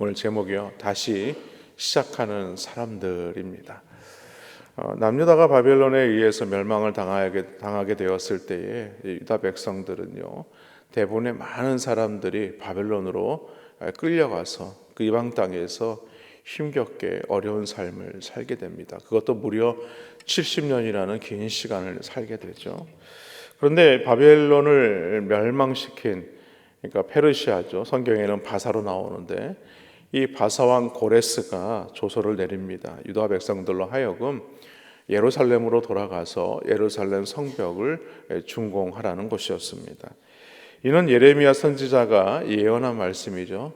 오늘 제목이요, 다시 시작하는 사람들입니다. 남유다가 바벨론에 의해서 멸망을 당하게 되었을 때에 유다 백성들은요, 대부분의 많은 사람들이 바벨론으로 끌려가서 그 이방 땅에서 힘겹게 어려운 삶을 살게 됩니다. 그것도 무려 70년이라는 긴 시간을 살게 되죠. 그런데 바벨론을 멸망시킨, 그러니까 페르시아죠. 성경에는 바사로 나오는데 이 바사왕 고레스가 조서를 내립니다. 유다 백성들로 하여금 예루살렘으로 돌아가서 예루살렘 성벽을 준공하라는 것이었습니다. 이는 예레미야 선지자가 예언한 말씀이죠.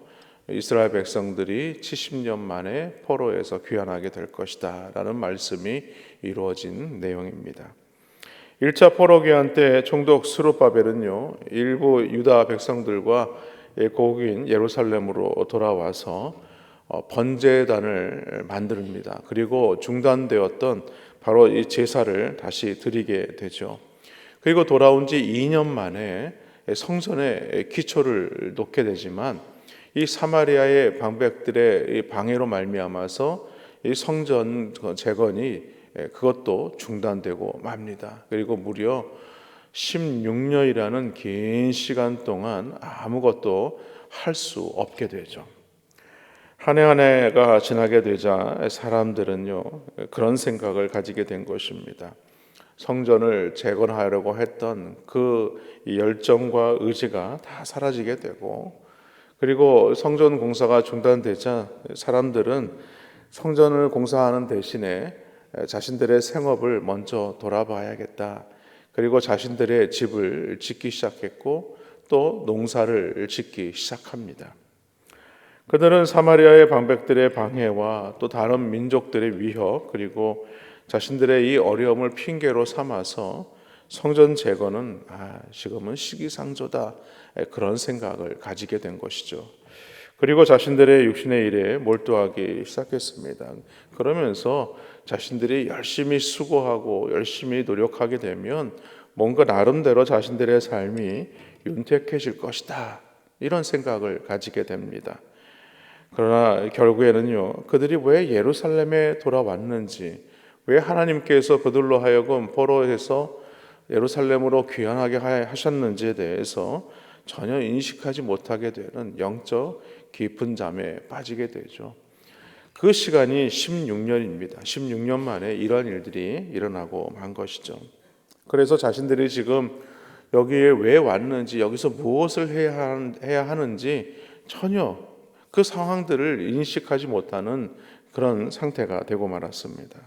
이스라엘 백성들이 70년 만에 포로에서 귀환하게 될 것이다 라는 말씀이 이루어진 내용입니다. 1차 포로 귀환 때 총독 스룹바벨은요, 일부 유다 백성들과 고국인 예루살렘으로 돌아와서 번제단을 만듭니다. 그리고 중단되었던 바로 이 제사를 다시 드리게 되죠. 그리고 돌아온 지 2년 만에 성전에 기초를 놓게 되지만 이 사마리아의 방백들의 방해로 말미암아서 이 성전 재건이 그것도 중단되고 맙니다. 그리고 무려 16년이라는 긴 시간 동안 아무것도 할 수 없게 되죠. 한 해 한 해가 지나게 되자 사람들은요, 그런 생각을 가지게 된 것입니다. 성전을 재건하려고 했던 그 열정과 의지가 다 사라지게 되고, 그리고 성전 공사가 중단되자 사람들은 성전을 공사하는 대신에 자신들의 생업을 먼저 돌아봐야겠다. 그리고 자신들의 집을 짓기 시작했고 또 농사를 짓기 시작합니다. 그들은 사마리아의 방백들의 방해와 또 다른 민족들의 위협, 그리고 자신들의 이 어려움을 핑계로 삼아서 성전 재건은 지금은 시기상조다, 그런 생각을 가지게 된 것이죠. 그리고 자신들의 육신의 일에 몰두하기 시작했습니다. 그러면서 자신들이 열심히 수고하고 열심히 노력하게 되면 뭔가 나름대로 자신들의 삶이 윤택해질 것이다, 이런 생각을 가지게 됩니다. 그러나 결국에는요, 그들이 왜 예루살렘에 돌아왔는지, 왜 하나님께서 그들로 하여금 포로에서 예루살렘으로 귀환하게 하셨는지에 대해서 전혀 인식하지 못하게 되는 영적 깊은 잠에 빠지게 되죠. 그 시간이 16년입니다. 16년 만에 이런 일들이 일어나고 만 것이죠. 그래서 자신들이 지금 여기에 왜 왔는지, 여기서 무엇을 해야 하는지 전혀 그 상황들을 인식하지 못하는 그런 상태가 되고 말았습니다.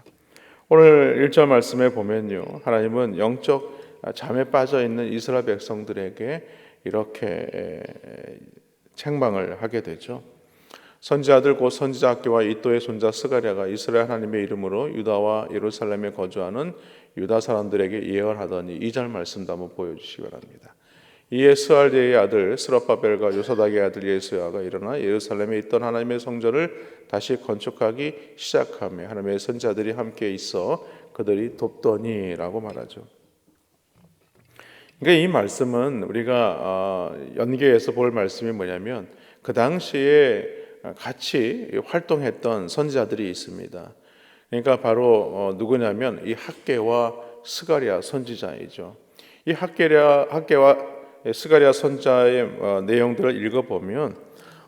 오늘 1절 말씀에 보면요, 하나님은 영적 잠에 빠져 있는 이스라엘 백성들에게 이렇게 책망을 하게 되죠. 선지자들 곧 선지자 학교와 이또의 손자 스가랴가 이스라엘 하나님의 이름으로 유다와 예루살렘에 거주하는 유다 사람들에게 예언하더니, 2절 말씀도 한번 보여주시기 바랍니다. 이에 스알디의 아들 스룹바벨과 요사닥의 아들 예수야가 일어나 예루살렘에 있던 하나님의 성전을 다시 건축하기 시작하며 하나님의 선지자들이 함께 있어 그들이 돕더니라고 말하죠. 그러니까 이 말씀은 우리가 연계해서 볼 말씀이 뭐냐면, 그 당시에 같이 활동했던 선지자들이 있습니다. 그러니까 바로 누구냐면 이 학개와 스가랴 선지자이죠. 이 학개와 스가랴 선지자의 내용들을 읽어보면,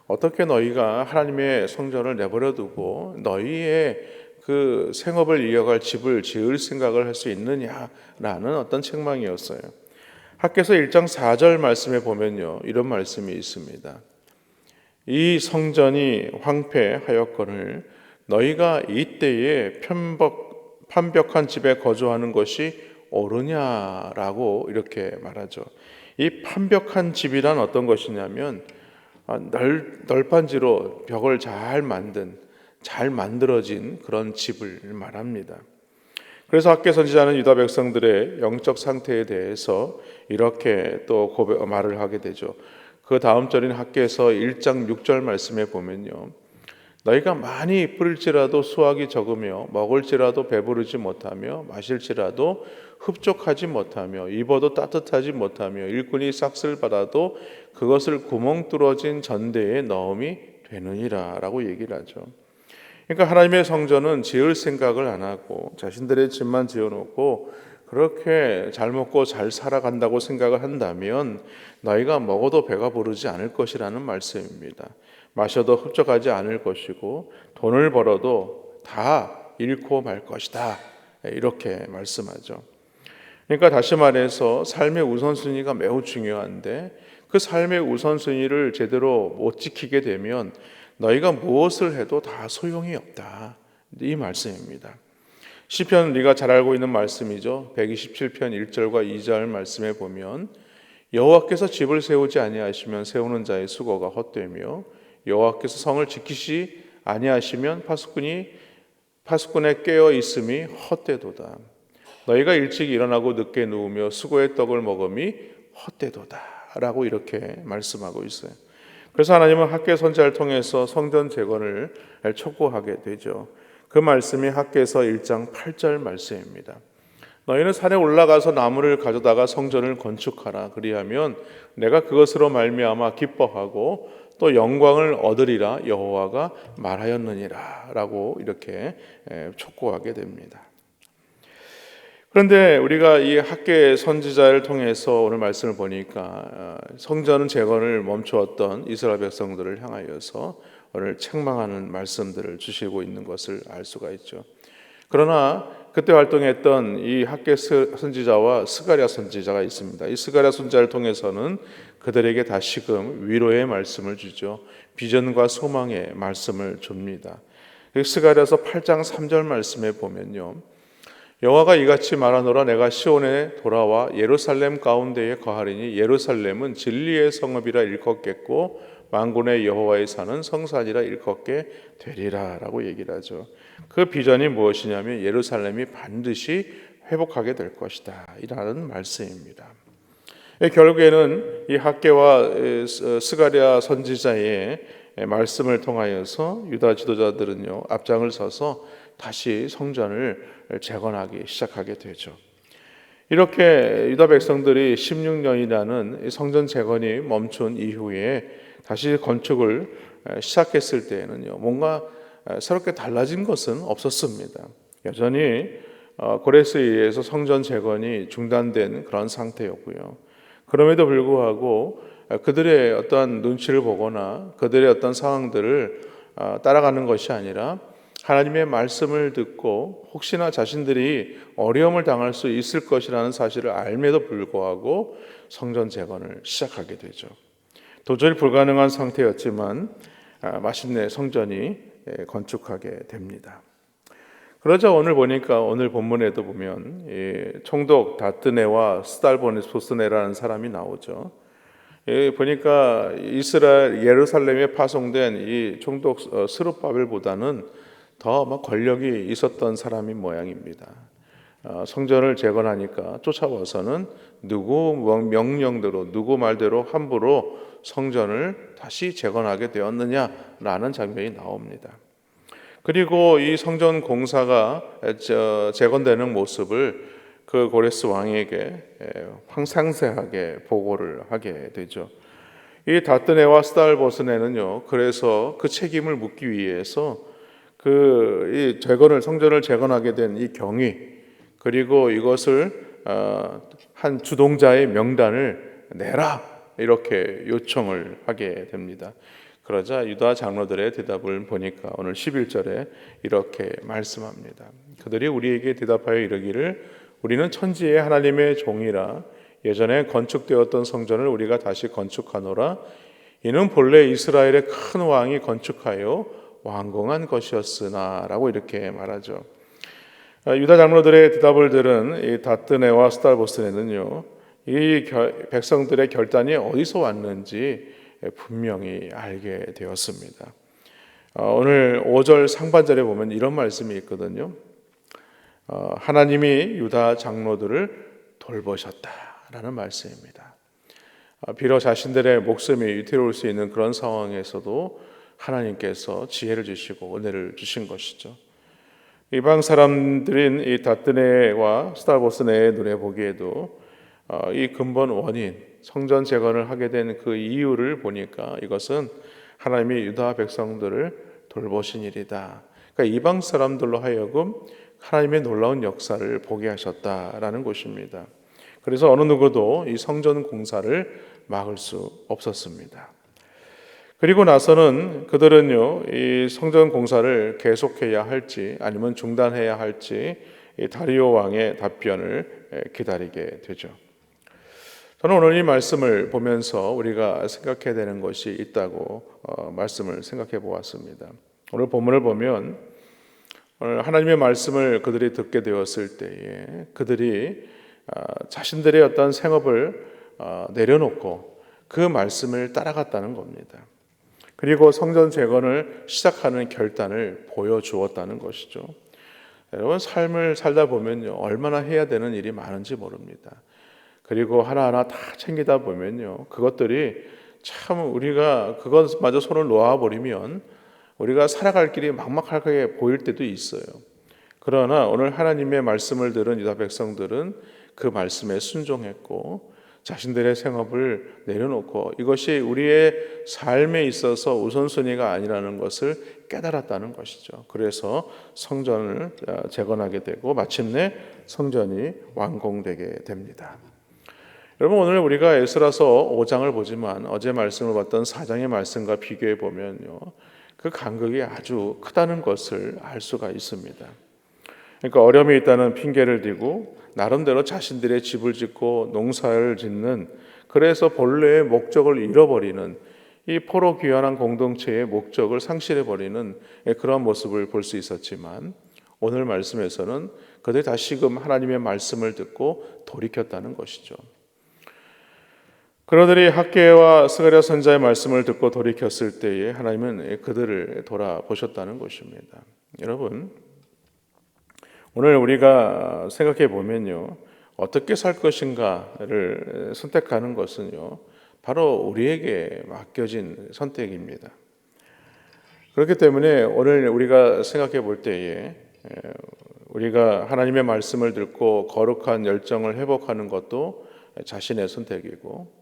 어떻게 너희가 하나님의 성전을 내버려 두고 너희의 그 생업을 이어갈 집을 지을 생각을 할 수 있느냐라는 어떤 책망이었어요. 학개서 1장 4절 말씀에 보면요, 이런 말씀이 있습니다. 이 성전이 황폐하였거늘 너희가 이때에 판벽한 집에 거주하는 것이 옳으냐라고 이렇게 말하죠. 이 판벽한 집이란 어떤 것이냐면 널판지로 벽을 잘 만들어진 그런 집을 말합니다. 그래서 학개 선지자는 유다 백성들의 영적 상태에 대해서 이렇게 또 말을 하게 되죠. 그 다음 절인 학개서 1장 6절 말씀에 보면요, 너희가 많이 뿌릴지라도 수확이 적으며 먹을지라도 배부르지 못하며 마실지라도 흡족하지 못하며 입어도 따뜻하지 못하며 일꾼이 싹쓸 받아도 그것을 구멍 뚫어진 전대에 넣음이 되느니라라고 얘기를 하죠. 그러니까 하나님의 성전은 지을 생각을 안 하고 자신들의 집만 지어놓고 그렇게 잘 먹고 잘 살아간다고 생각을 한다면 너희가 먹어도 배가 부르지 않을 것이라는 말씀입니다. 마셔도 흡족하지 않을 것이고 돈을 벌어도 다 잃고 말 것이다. 이렇게 말씀하죠. 그러니까 다시 말해서 삶의 우선순위가 매우 중요한데 그 삶의 우선순위를 제대로 못 지키게 되면 너희가 무엇을 해도 다 소용이 없다. 이 말씀입니다. 시편 우리가 잘 알고 있는 말씀이죠. 127편 1절과 2절 말씀에 보면 여호와께서 집을 세우지 아니하시면 세우는 자의 수고가 헛되며 여호와께서 성을 지키시 아니하시면 파수꾼에 깨어 있음이 헛되도다. 너희가 일찍 일어나고 늦게 누우며 수고의 떡을 먹음이 헛되도다 라고 이렇게 말씀하고 있어요. 그래서 하나님은 학개 선지자를 통해서 성전 재건을 촉구하게 되죠. 그 말씀이 학개서 1장 8절 말씀입니다. 너희는 산에 올라가서 나무를 가져다가 성전을 건축하라. 그리하면 내가 그것으로 말미암아 기뻐하고 또 영광을 얻으리라 여호와가 말하였느니라 라고 이렇게 촉구하게 됩니다. 그런데 우리가 이 학개 선지자를 통해서 오늘 말씀을 보니까 성전 재건을 멈추었던 이스라엘 백성들을 향하여서 오늘 책망하는 말씀들을 주시고 있는 것을 알 수가 있죠. 그러나 그때 활동했던 이 학개 선지자와 스가랴 선지자가 있습니다. 이 스가랴 선지자를 통해서는 그들에게 다시금 위로의 말씀을 주죠. 비전과 소망의 말씀을 줍니다. 스가랴서 8장 3절 말씀에 보면요. 여호와가 이같이 말하노라. 내가 시온에 돌아와 예루살렘 가운데에 거하리니 예루살렘은 진리의 성읍이라 일컫겠고 만군의 여호와의 산은 성산이라 일컫게 되리라 라고 얘기를 하죠. 그 비전이 무엇이냐면 예루살렘이 반드시 회복하게 될 것이다 이라는 말씀입니다. 결국에는 이 학개와 스가랴 선지자의 말씀을 통하여서 유다 지도자들은요 앞장을 서서 다시 성전을 재건하기 시작하게 되죠. 이렇게 유다 백성들이 16년이라는 성전 재건이 멈춘 이후에 다시 건축을 시작했을 때에는요 뭔가 새롭게 달라진 것은 없었습니다. 여전히 고레스에 의해서 성전 재건이 중단된 그런 상태였고요. 그럼에도 불구하고 그들의 어떤 눈치를 보거나 그들의 어떤 상황들을 따라가는 것이 아니라 하나님의 말씀을 듣고 혹시나 자신들이 어려움을 당할 수 있을 것이라는 사실을 알매도 불구하고 성전 재건을 시작하게 되죠. 도저히 불가능한 상태였지만 마침내 성전이 건축하게 됩니다. 그러자 오늘 보니까 오늘 본문에도 보면 총독 다뜨네와 스달보스네라는 사람이 나오죠. 보니까 이스라엘 예루살렘에 파송된 이 총독 스룹바벨보다는 더 권력이 있었던 사람인 모양입니다. 성전을 재건하니까 쫓아와서는 누구 명령대로 누구 말대로 함부로 성전을 다시 재건하게 되었느냐라는 장면이 나옵니다. 그리고 이 성전 공사가 재건되는 모습을 그 고레스 왕에게 상세하게 보고를 하게 되죠. 이 다뜨네와 스달보스네는요, 그래서 그 책임을 묻기 위해서 이 성전을 재건하게 된 이 경위, 그리고 이것을 한 주동자의 명단을 내라 이렇게 요청을 하게 됩니다. 그러자 유다 장로들의 대답을 보니까 오늘 11절에 이렇게 말씀합니다. 그들이 우리에게 대답하여 이르기를 우리는 천지의 하나님의 종이라 예전에 건축되었던 성전을 우리가 다시 건축하노라. 이는 본래 이스라엘의 큰 왕이 건축하여 완공한 것이었으나 라고 이렇게 말하죠. 유다 장로들의 대답을 들은 이 다뜨네와 스달보스네는요 이 백성들의 결단이 어디서 왔는지 분명히 알게 되었습니다. 오늘 5절 상반절에 보면 이런 말씀이 있거든요. 하나님이 유다 장로들을 돌보셨다라는 말씀입니다. 비록 자신들의 목숨이 위태로울 수 있는 그런 상황에서도 하나님께서 지혜를 주시고 은혜를 주신 것이죠. 이방 사람들인 이 다뜨네와 스달보스네의 눈에 보기에도 이 근본 원인, 성전 재건을 하게 된 그 이유를 보니까 이것은 하나님이 유다 백성들을 돌보신 일이다. 그러니까 이방 사람들로 하여금 하나님의 놀라운 역사를 보게 하셨다라는 것입니다. 그래서 어느 누구도 이 성전 공사를 막을 수 없었습니다. 그리고 나서는 그들은요, 이 성전 공사를 계속해야 할지 아니면 중단해야 할지 이 다리오 왕의 답변을 기다리게 되죠. 저는 오늘 이 말씀을 보면서 우리가 생각해야 되는 것이 있다고 말씀을 생각해 보았습니다. 오늘 본문을 보면 오늘 하나님의 말씀을 그들이 듣게 되었을 때에 그들이 자신들의 어떤 생업을 내려놓고 그 말씀을 따라갔다는 겁니다. 그리고 성전 재건을 시작하는 결단을 보여주었다는 것이죠. 여러분, 삶을 살다 보면요, 얼마나 해야 되는 일이 많은지 모릅니다. 그리고 하나하나 다 챙기다 보면요, 그것들이 참 우리가 그것마저 손을 놓아버리면 우리가 살아갈 길이 막막하게 보일 때도 있어요. 그러나 오늘 하나님의 말씀을 들은 유다 백성들은 그 말씀에 순종했고 자신들의 생업을 내려놓고 이것이 우리의 삶에 있어서 우선순위가 아니라는 것을 깨달았다는 것이죠. 그래서 성전을 재건하게 되고 마침내 성전이 완공되게 됩니다. 여러분, 오늘 우리가 에스라서 5장을 보지만 어제 말씀을 봤던 4장의 말씀과 비교해 보면요, 그 간극이 아주 크다는 것을 알 수가 있습니다. 그러니까 어려움이 있다는 핑계를 대고 나름대로 자신들의 집을 짓고 농사를 짓는, 그래서 본래의 목적을 잃어버리는, 이 포로 귀환한 공동체의 목적을 상실해버리는 그런 모습을 볼 수 있었지만 오늘 말씀에서는 그들이 다시금 하나님의 말씀을 듣고 돌이켰다는 것이죠. 그러들이 학개와 스가랴 선지자의 말씀을 듣고 돌이켰을 때에 하나님은 그들을 돌아보셨다는 것입니다. 여러분, 오늘 우리가 생각해 보면요, 어떻게 살 것인가를 선택하는 것은요, 바로 우리에게 맡겨진 선택입니다. 그렇기 때문에 오늘 우리가 생각해 볼 때에 우리가 하나님의 말씀을 듣고 거룩한 열정을 회복하는 것도 자신의 선택이고,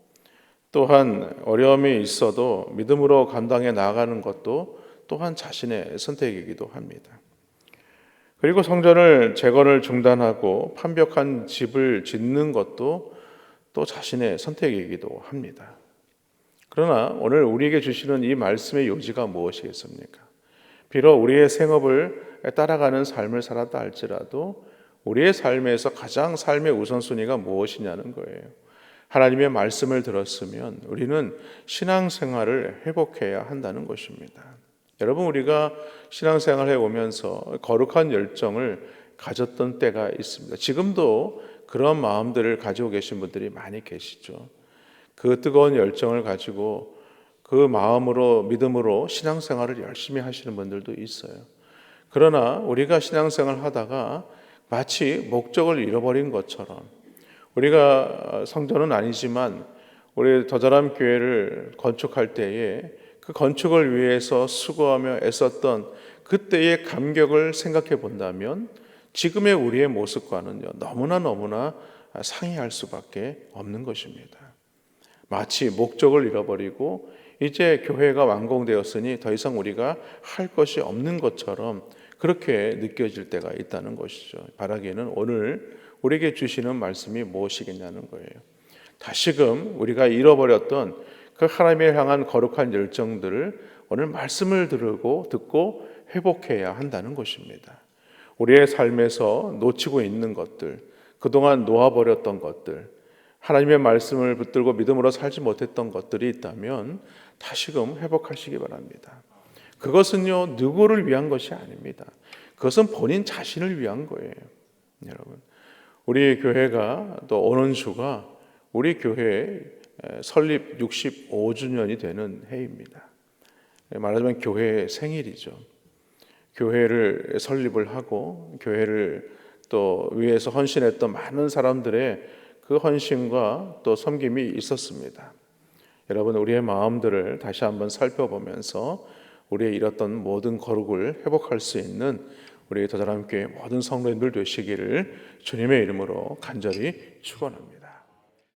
또한 어려움이 있어도 믿음으로 감당해 나가는 것도 또한 자신의 선택이기도 합니다. 그리고 성전을 재건을 중단하고 판벽한 집을 짓는 것도 또 자신의 선택이기도 합니다. 그러나 오늘 우리에게 주시는 이 말씀의 요지가 무엇이겠습니까? 비록 우리의 생업을 따라가는 삶을 살았다 할지라도 우리의 삶에서 가장 삶의 우선순위가 무엇이냐는 거예요. 하나님의 말씀을 들었으면 우리는 신앙생활을 회복해야 한다는 것입니다. 여러분, 우리가 신앙생활을 해오면서 거룩한 열정을 가졌던 때가 있습니다. 지금도 그런 마음들을 가지고 계신 분들이 많이 계시죠. 그 뜨거운 열정을 가지고 그 마음으로 믿음으로 신앙생활을 열심히 하시는 분들도 있어요. 그러나 우리가 신앙생활을 하다가 마치 목적을 잃어버린 것처럼, 우리가 성전은 아니지만 우리 더 잘한 교회를 건축할 때에 그 건축을 위해서 수고하며 애썼던 그때의 감격을 생각해 본다면 지금의 우리의 모습과는요, 너무나 상이할 수밖에 없는 것입니다. 마치 목적을 잃어버리고 이제 교회가 완공되었으니 더 이상 우리가 할 것이 없는 것처럼 그렇게 느껴질 때가 있다는 것이죠. 바라기에는 오늘 우리에게 주시는 말씀이 무엇이겠냐는 거예요. 다시금 우리가 잃어버렸던 그 하나님을 향한 거룩한 열정들을 오늘 말씀을 듣고 회복해야 한다는 것입니다. 우리의 삶에서 놓치고 있는 것들, 그동안 놓아버렸던 것들, 하나님의 말씀을 붙들고 믿음으로 살지 못했던 것들이 있다면 다시금 회복하시기 바랍니다. 그것은요, 누구를 위한 것이 아닙니다. 그것은 본인 자신을 위한 거예요. 여러분, 우리 교회가 또 오는 주가 우리 교회 설립 65주년이 되는 해입니다. 말하자면 교회의 생일이죠. 교회를 설립을 하고 교회를 또 위해서 헌신했던 많은 사람들의 그 헌신과 또 섬김이 있었습니다. 여러분, 우리의 마음들을 다시 한번 살펴보면서 우리의 잃었던 모든 거룩을 회복할 수 있는 우리 더 잘한 교회 모든 성도님들 되시기를 주님의 이름으로 간절히 축원합니다.